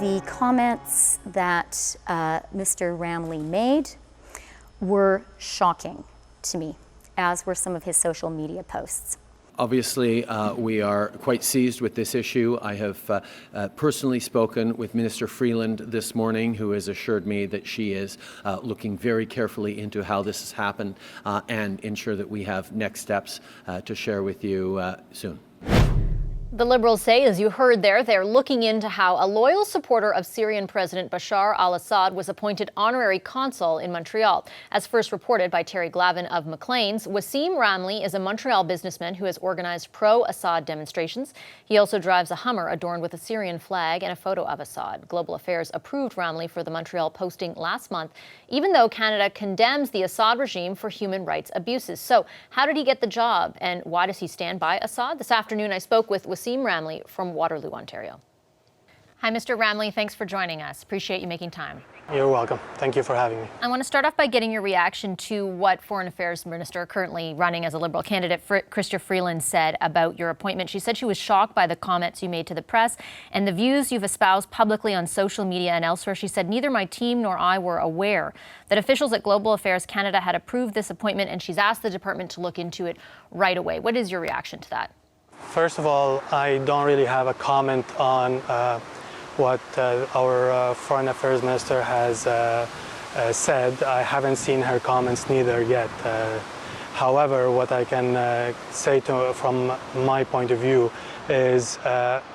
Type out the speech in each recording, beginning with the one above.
The comments that Mr. Ramley made were shocking to me, as were some of his social media posts. Obviously, we are quite seized with this issue. I have personally spoken with Minister Freeland this morning, who has assured me that she is looking very carefully into how this has happened and ensure that we have next steps to share with you soon. The Liberals say, as you heard there, they're looking into how a loyal supporter of Syrian President Bashar al-Assad was appointed honorary consul in Montreal. As first reported by Terry Glavin of Maclean's, Wasim Ramley is a Montreal businessman who has organized pro-Assad demonstrations. He also drives a Hummer adorned with a Syrian flag and a photo of Assad. Global Affairs approved Ramley for the Montreal posting last month, even though Canada condemns the Assad regime for human rights abuses. So how did he get the job, and why does he stand by Assad? This afternoon, I spoke with Wasim Ramley from Waterloo, Ontario. Hi, Mr. Ramley. Thanks for joining us. Appreciate you making time. You're welcome. Thank you for having me. I want to start off by getting your reaction to what Foreign Affairs Minister, currently running as a Liberal candidate, Chrystia Freeland, said about your appointment. She said she was shocked by the comments you made to the press and the views you've espoused publicly on social media and elsewhere. She said neither my team nor I were aware that officials at Global Affairs Canada had approved this appointment, and she's asked the department to look into it right away. What is your reaction to that? First of all, I don't really have a comment on what our Foreign Affairs Minister has said. I haven't seen her comments neither yet. However, what I can say from my point of view is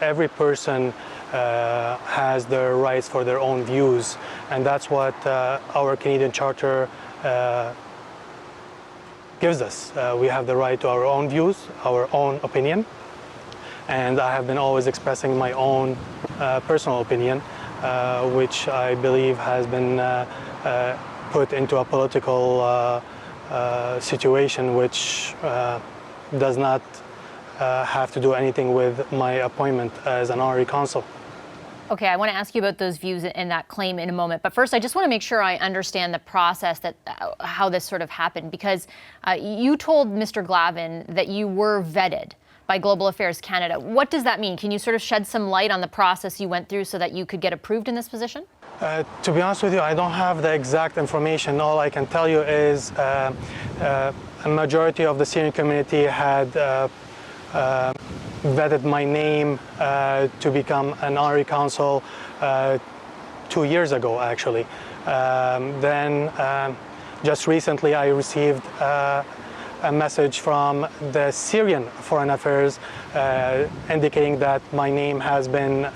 every person has their rights for their own views, and that's what our Canadian Charter gives us. We have the right to our own views, our own opinion, and I have been always expressing my own personal opinion, which I believe has been put into a political situation which does not have to do anything with my appointment as an honorary consul. Okay, I want to ask you about those views and that claim in a moment. But first, I just want to make sure I understand the process, that how this sort of happened, because you told Mr. Glavin that you were vetted by Global Affairs Canada. What does that mean? Can you sort of shed some light on the process you went through so that you could get approved in this position? To be honest with you, I don't have the exact information. All I can tell you is a majority of the Syrian community had vetted my name to become an honorary consul 2 years ago, actually. Then just recently I received a message from the Syrian Foreign Affairs indicating that my name has been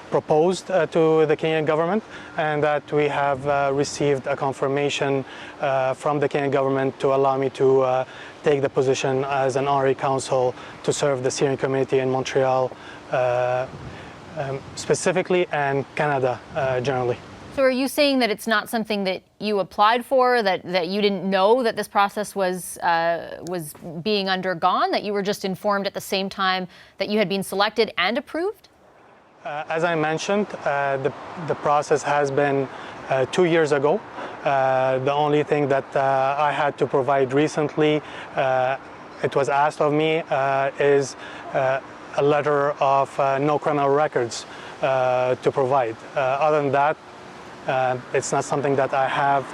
proposed to the Kenyan government, and that we have received a confirmation from the Kenyan government to allow me to take the position as an honorary consul to serve the Syrian community in Montreal specifically, and Canada generally. So are you saying that it's not something that you applied for, that you didn't know that this process was being undergone, that you were just informed at the same time that you had been selected and approved? As I mentioned, the process has been 2 years ago. The only thing that I had to provide recently, it was asked of me, is a letter of no criminal records to provide. Other than that, it's not something that I have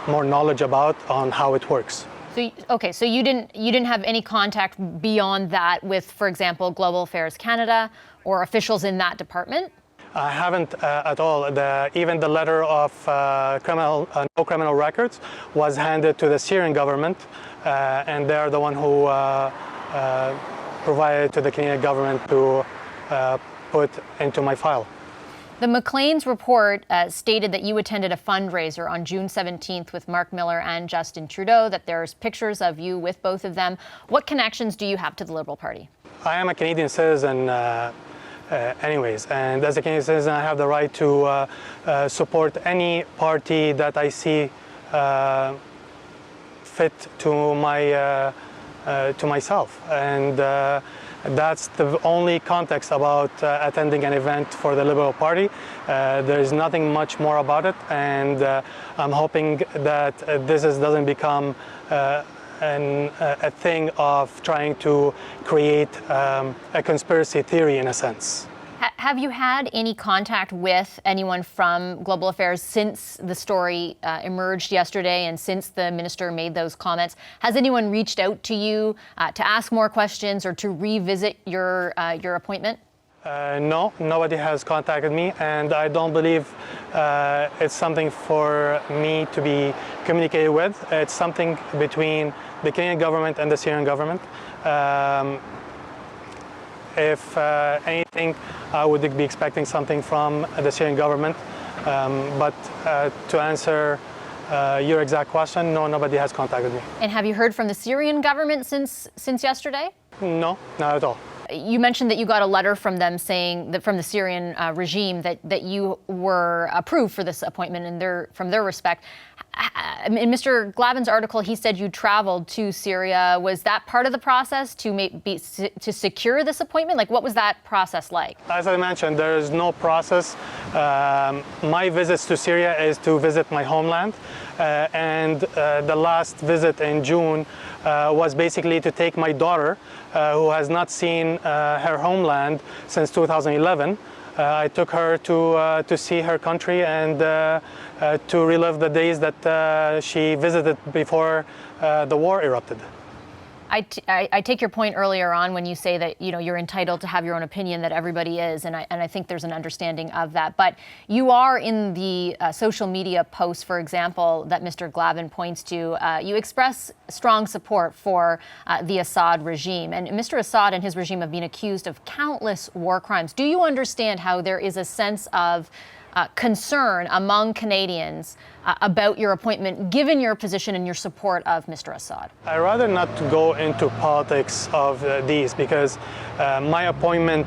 more knowledge about on how it works. So, okay, so you didn't have any contact beyond that with, for example, Global Affairs Canada or officials in that department? I haven't at all. Even the letter of no criminal records was handed to the Syrian government, and they're the one who provided to the Canadian government to put into my file. The Maclean's report stated that you attended a fundraiser on June 17th with Mark Miller and Justin Trudeau, that there's pictures of you with both of them. What connections do you have to the Liberal Party? I am a Canadian citizen anyways, and as a Canadian citizen I have the right to support any party that I see fit to myself, and that's the only context about attending an event for the Liberal Party. There is nothing much more about it, and I'm hoping that this doesn't become a thing of trying to create a conspiracy theory in a sense. Have you had any contact with anyone from Global Affairs since the story emerged yesterday and since the minister made those comments? Has anyone reached out to you to ask more questions or to revisit your appointment? No, nobody has contacted me, and I don't believe it's something for me to be communicated with. It's something between the Canadian government and the Syrian government. If anything, I would be expecting something from the Syrian government. But to answer your exact question, no, nobody has contacted me. And have you heard from the Syrian government since yesterday? No, not at all. You mentioned that you got a letter from them saying that from the Syrian regime that you were approved for this appointment and from their respect. In Mr. Glavin's article, he said you traveled to Syria. Was that part of the process to secure this appointment? Like, what was that process like? As I mentioned, there is no process. My visits to Syria is to visit my homeland. And the last visit in June was basically to take my daughter, who has not seen her homeland since 2011. I took her to see her country and to relive the days that she visited before the war erupted. I take your point earlier on when you say that you're entitled to have your own opinion, that everybody is, and I think there's an understanding of that. But you are in the social media posts, for example, that Mr. Glavin points to. You express strong support for the Assad regime, and Mr. Assad and his regime have been accused of countless war crimes. Do you understand how there is a sense of concern among Canadians about your appointment, given your position and your support of Mr. Assad? I'd rather not go into politics of these, because my appointment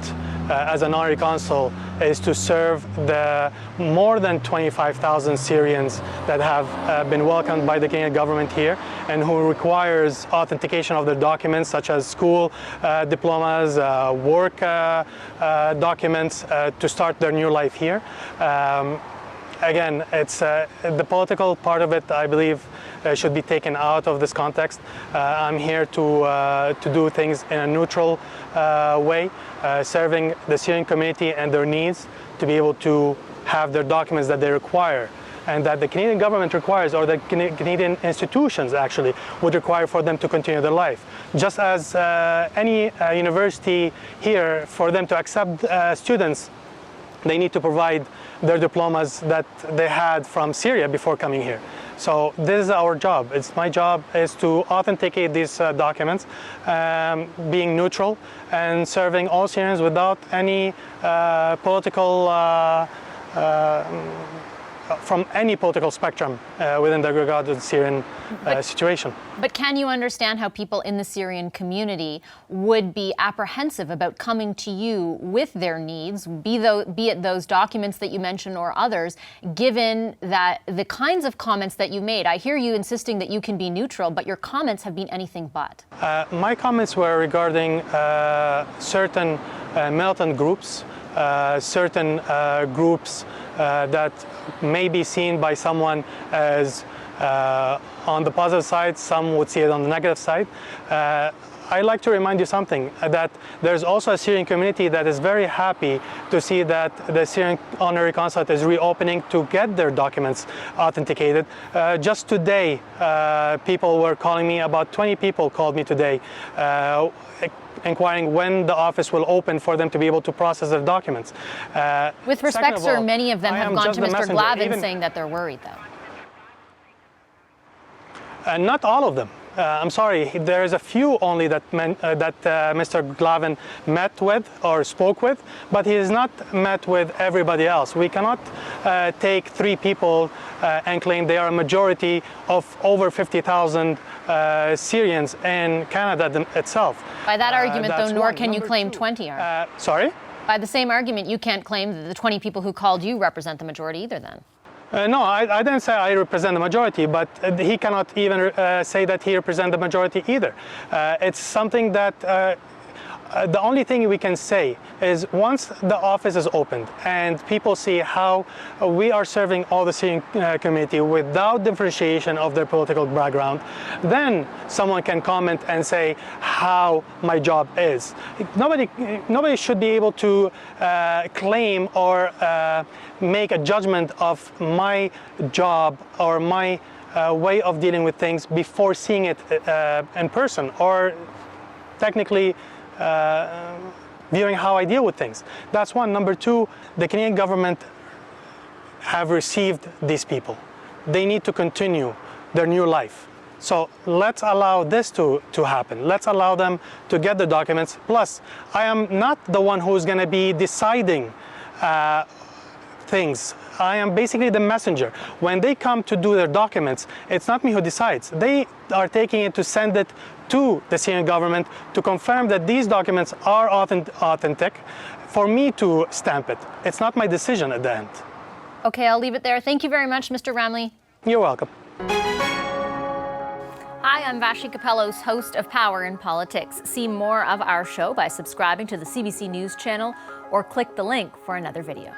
as an honorary consul is to serve the more than 25,000 Syrians that have been welcomed by the Canadian government here and who requires authentication of their documents, such as school diplomas, work documents, to start their new life here. Again, it's the political part of it, I believe, should be taken out of this context. I'm here to do things in a neutral way, serving the Syrian community and their needs to be able to have their documents that they require and that the Canadian government requires, or the Canadian institutions actually would require for them to continue their life. Just as any university here, for them to accept students, they need to provide their diplomas that they had from Syria before coming here. So this is our job. My job is to authenticate these documents, being neutral and serving all Syrians without any political from any political spectrum within the regarded Syrian situation. But can you understand how people in the Syrian community would be apprehensive about coming to you with their needs, be it those documents that you mentioned or others, given that the kinds of comments that you made? I hear you insisting that you can be neutral, but your comments have been anything but. My comments were regarding certain militant groups, certain groups that may be seen by someone as on the positive side, some would see it on the negative side. I'd like to remind you something, that there's also a Syrian community that is very happy to see that the Syrian honorary consulate is reopening to get their documents authenticated. Just today, people were calling me, about 20 people called me today, inquiring when the office will open for them to be able to process their documents. With respect, sir, many of them have gone to Mr. Glavin saying that they're worried, though. Not all of them. I'm sorry, there is a few only that Mr. Glavin met with or spoke with, but he has not met with everybody else. We cannot take 3 people and claim they are a majority of over 50,000 Syrians in Canada itself. By that argument, though, nor can you claim 20 are. Sorry? By the same argument, you can't claim that the 20 people who called you represent the majority either, then. No, I didn't say I represent the majority, but he cannot even say that he represents the majority either. It's something that the only thing we can say is once the office is opened and people see how we are serving all the Syrian community without differentiation of their political background, then someone can comment and say how my job is. Nobody should be able to claim or make a judgment of my job or my way of dealing with things before seeing it in person, or technically viewing how I deal with things. That's one. Number two, the Canadian government have received these people. They need to continue their new life. So let's allow this to happen. Let's allow them to get the documents. Plus, I am not the one who's going to be deciding things. I am basically the messenger. When they come to do their documents, it's not me who decides. They are taking it to send it to the Syrian government to confirm that these documents are authentic, for me to stamp it. It's not my decision at the end. Okay, I'll leave it there. Thank you very much, Mr. Ramlee. You're welcome. Hi, I'm Vashi Capellos, host of Power in Politics. See more of our show by subscribing to the CBC News channel or click the link for another video.